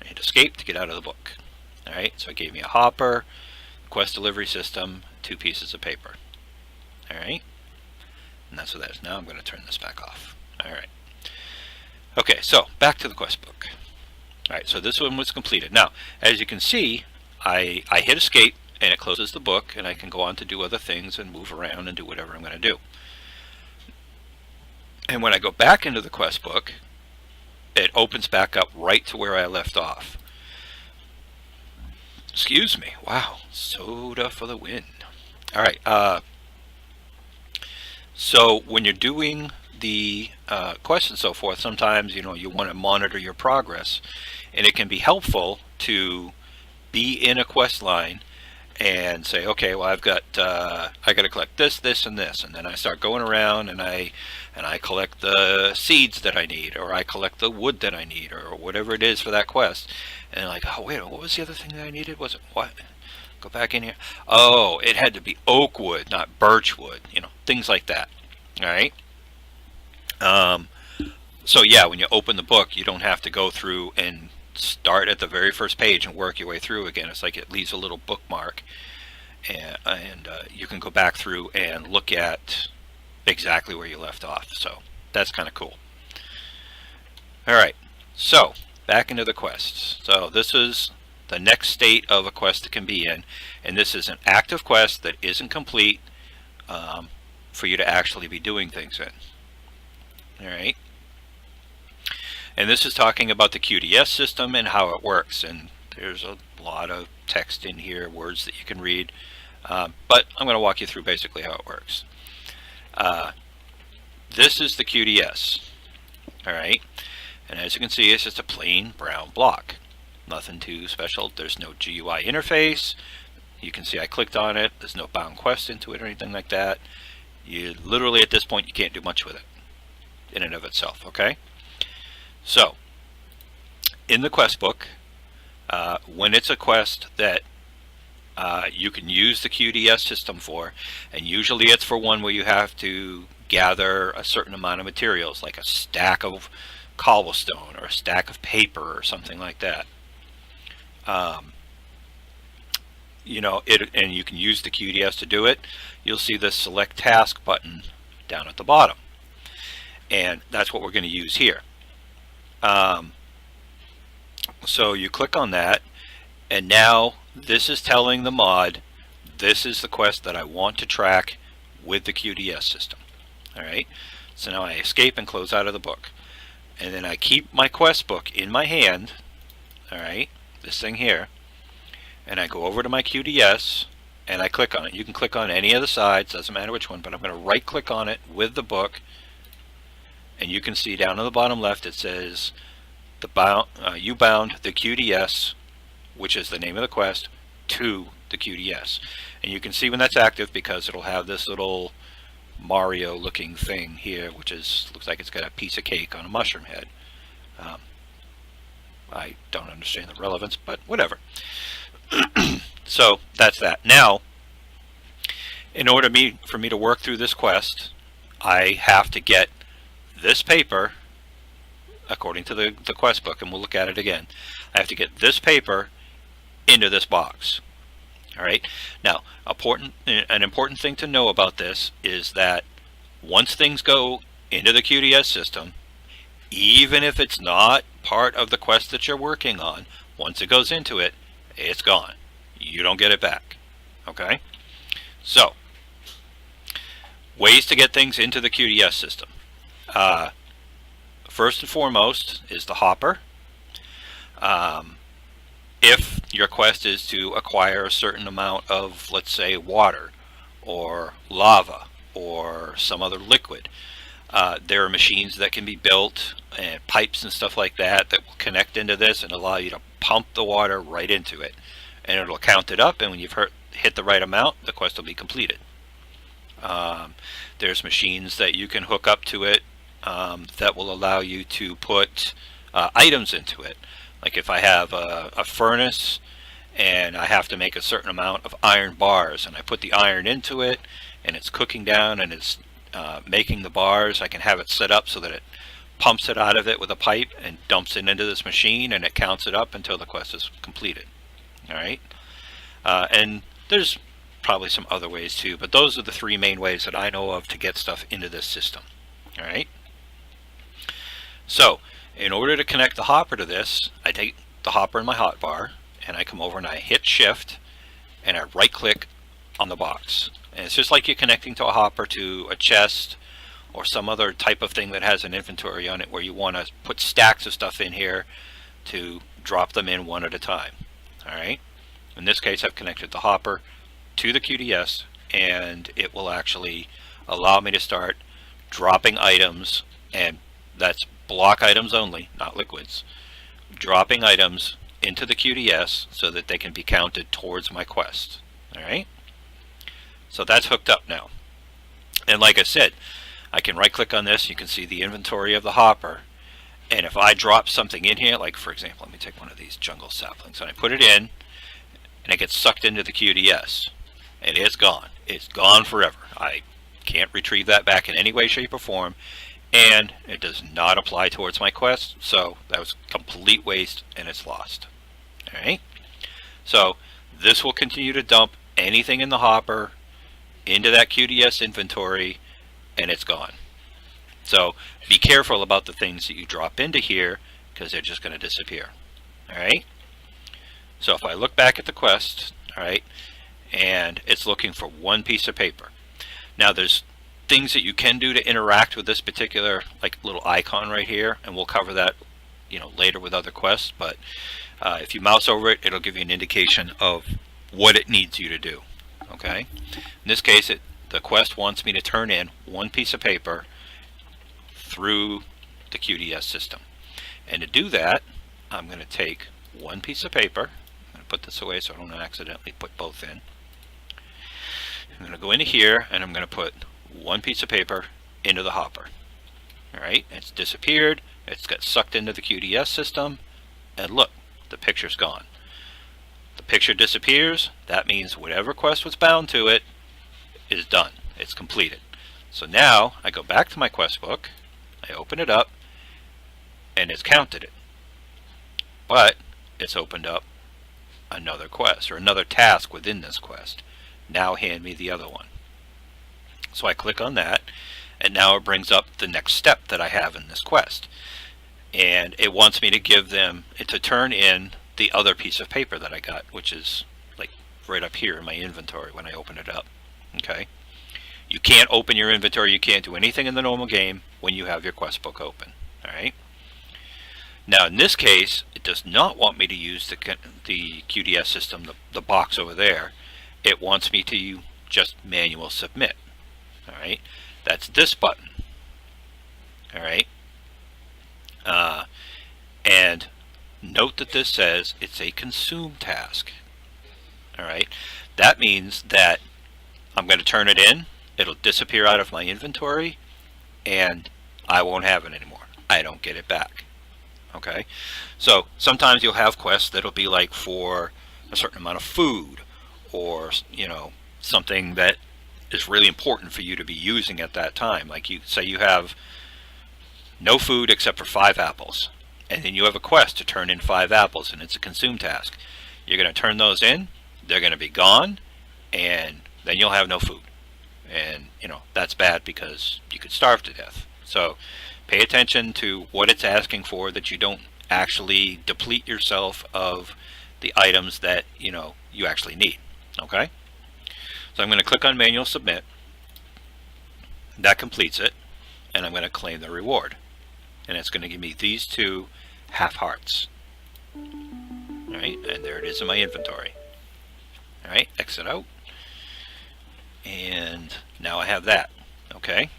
I hit escape to get out of the book. All right, so it gave me a hopper, quest delivery system, 2 pieces of paper. All right, and that's what that is. Now I'm going to turn this back off. All right. Okay, so back to the quest book. All right, so this one was completed. Now, as you can see, I hit escape and it closes the book, and I can go on to do other things and move around and do whatever I'm going to do. And when I go back into the quest book, it opens back up right to where I left off. Excuse me. Wow, soda for the win. All right. So when you're doing the quests and so forth, sometimes you want to monitor your progress, and it can be helpful to be in a quest line and say, okay, well, I got to collect this, this, and this, and then I start going around and I collect the seeds that I need, or I collect the wood that I need, or whatever it is for that quest. And like, oh wait, what was the other thing that I needed? Was it what? Go back in here. Oh, it had to be oak wood, not birch wood. Things like that. All right. So yeah, when you open the book, you don't have to go through and start at the very first page and work your way through again. It's like it leaves a little bookmark, and you can go back through and look at exactly where you left off. So that's kind of cool. All right, so back into the quests. So this is the next state of a quest it can be in, and this is an active quest that isn't complete for you to actually be doing things in. All right. And this is talking about the QDS system and how it works. And there's a lot of text in here, words that you can read. But I'm going to walk you through basically how it works. This is the QDS. All right. And as you can see, it's just a plain brown block. Nothing too special. There's no GUI interface. You can see I clicked on it. There's no bound quest into it or anything like that. You literally, at this point, you can't do much with it in and of itself. Okay. So, in the quest book, when it's a quest that you can use the QDS system for, and usually it's for one where you have to gather a certain amount of materials, like a stack of cobblestone or a stack of paper or something like that. And you can use the QDS to do it. You'll see the select task button down at the bottom, and that's what we're going to use here. So you click on that, and now this is telling the mod, this is the quest that I want to track with the QDS system. All right. So now I escape and close out of the book, and then I keep my quest book in my hand. All right, this thing here, and I go over to my QDS and I click on it. You can click on any of the sides, doesn't matter which one, but I'm going to right click on it with the book. And you can see down on the bottom left it says you bound the QDS, which is the name of the quest, to the QDS. And you can see when that's active because it'll have this little Mario looking thing here, which looks like it's got a piece of cake on a mushroom head. I don't understand the relevance, but whatever. So that's that. Now, in order for me to work through this quest, I have to get this paper, according to the quest book, and we'll look at it again. I have to get this paper into this box. All right. Now, an important thing to know about this is that once things go into the QDS system, even if it's not part of the quest that you're working on, once it goes into it, it's gone. You don't get it back. Okay. So, ways to get things into the QDS system. First and foremost is the hopper. If your quest is to acquire a certain amount of, let's say, water or lava or some other liquid, there are machines that can be built and pipes and stuff like that that will connect into this and allow you to pump the water right into it, and it'll count it up, and when you've hit the right amount, the quest will be completed. There's machines that you can hook up to it that will allow you to put items into it. Like if I have a furnace and I have to make a certain amount of iron bars, and I put the iron into it and it's cooking down and it's making the bars, I can have it set up so that it pumps it out of it with a pipe and dumps it into this machine, and it counts it up until the quest is completed. All right, and there's probably some other ways too, but those are the three main ways that I know of to get stuff into this system. All right, so in order to connect the hopper to this, I take the hopper in my hotbar and I come over and I hit shift and I right click on the box, and it's just like you're connecting to a hopper to a chest or some other type of thing that has an inventory on it, where you want to put stacks of stuff in here to drop them in one at a time. All right, in this case I've connected the hopper to the QDS, and it will actually allow me to start dropping items, and that's block items only, not liquids, dropping items into the QDS so that they can be counted towards my quest. All right, so that's hooked up now, and like I said, I can right click on this, you can see the inventory of the hopper, and if I drop something in here, like for example, let me take one of these jungle saplings and I put it in, and it gets sucked into the QDS, and it's gone. It's gone forever. I can't retrieve that back in any way, shape, or form, and it does not apply towards my quest, so that was complete waste and it's lost. All right, so this will continue to dump anything in the hopper into that QDS inventory, and it's gone. So be careful about the things that you drop into here, because they're just going to disappear. All right, so if I look back at the quest, all right, and it's looking for one piece of paper. Now there's things that you can do to interact with this particular like little icon right here, and we'll cover that, you know, later with other quests, but if you mouse over it, it'll give you an indication of what it needs you to do. Okay, in this case the quest wants me to turn in one piece of paper through the QDS system, and to do that I'm going to take one piece of paper. I'm going to put this away so I don't accidentally put both in. I'm going to go into here and I'm going to put one piece of paper into the hopper. Alright, it's disappeared, it's got sucked into the QDS system, and look, the picture's gone. The picture disappears, that means whatever quest was bound to it is done, it's completed. So now I go back to my quest book, I open it up, and it's counted it. But it's opened up another quest, or another task within this quest. Now hand me the other one. So I click on that, and now it brings up the next step that I have in this quest. And it wants me to give them, to turn in the other piece of paper that I got, which is like right up here in my inventory when I open it up. Okay, you can't open your inventory, you can't do anything in the normal game when you have your quest book open. Alright, now in this case it does not want me to use the QDS system, the box over there. It wants me to just manual submit. Alright, that's this button. Alright, and note that this says it's a consume task. Alright, that means that I'm going to turn it in, it'll disappear out of my inventory, and I won't have it anymore. I don't get it back. Okay, so sometimes you'll have quests that'll be like for a certain amount of food, or you know, something that is really important for you to be using at that time. Like you say you have no food except for 5 apples, and then you have a quest to turn in 5 apples, and it's a consume task. You're going to turn those in, they're going to be gone, and then you'll have no food. And you know, that's bad because you could starve to death. So pay attention to what it's asking for, that you don't actually deplete yourself of the items that you know you actually need. Okay, so I'm going to click on manual submit. That completes it, and I'm going to claim the reward, and it's going to give me these 2 half hearts. Alright, and there it is in my inventory. Alright, exit out, and now I have that. Okay,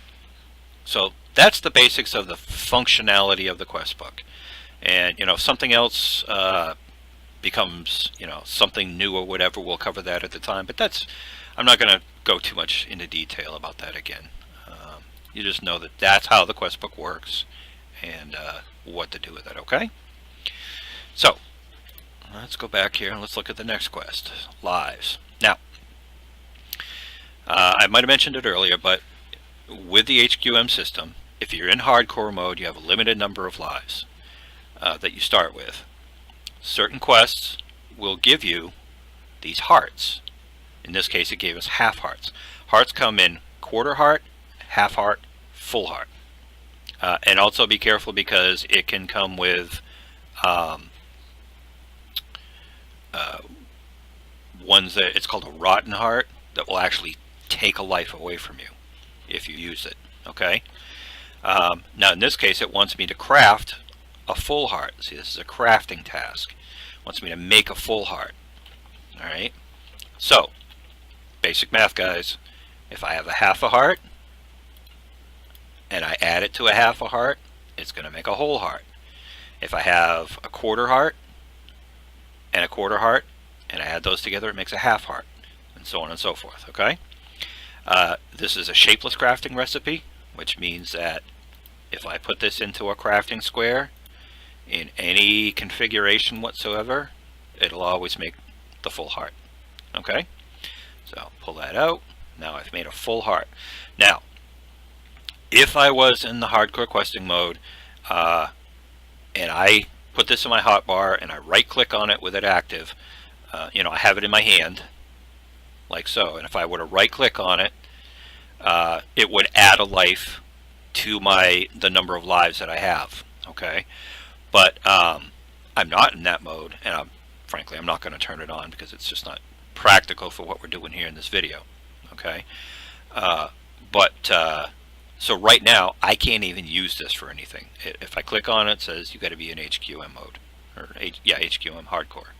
so that's the basics of the functionality of the quest book. And you know, if something else becomes, you know, something new or whatever, we'll cover that at the time, but that's, I'm not going to go too much into detail about that again. You just know that that's how the quest book works, and what to do with it. Okay, so let's go back here and let's look at the next quest, lives. Now I might have mentioned it earlier, but with the HQM system if you're in hardcore mode, you have a limited number of lives that you start with. Certain quests will give you these hearts. In this case, it gave us half hearts. Hearts come in quarter heart, half heart, full heart. And also be careful because it can come with ones that it's called a rotten heart that will actually take a life away from you if you use it. Okay. Now in this case, it wants me to craft a full heart. See, this is a crafting task. It wants me to make a full heart. All right. So, basic math, guys. If I have a half a heart and I add it to a half a heart, it's going to make a whole heart. If I have a quarter heart and a quarter heart and I add those together, it makes a half heart, and so on and so forth. Okay. This is a shapeless crafting recipe, which means that if I put this into a crafting square in any configuration whatsoever, it'll always make the full heart. Okay, so pull that out. Now I've made a full heart. Now, if I was in the hardcore questing mode and I put this in my hotbar and I right click on it with it active, I have it in my hand like so, and if I were to right click on it, it would add a life to the number of lives that I have. Okay, but I'm not in that mode, and frankly I'm not going to turn it on because it's just not practical for what we're doing here in this video. Okay, so right now I can't even use this for anything. If I click on it, it says you got to be in HQM mode, or HQM hardcore.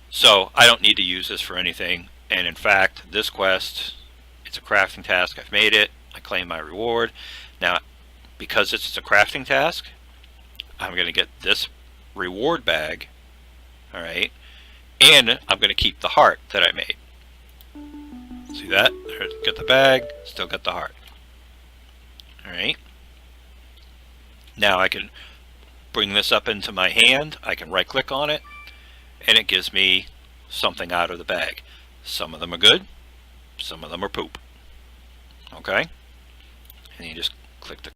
So I don't need to use this for anything. And in fact, this quest, it's a crafting task. I've made it. I claim my reward. Now, because it's a crafting task, I'm going to get this reward bag. All right, and I'm going to keep the heart that I made. See that? There, get the bag, still got the heart. All right. Now I can bring this up into my hand. I can right click on it, and it gives me something out of the bag. Some of them are good, some of them are poop. Okay, and you just click the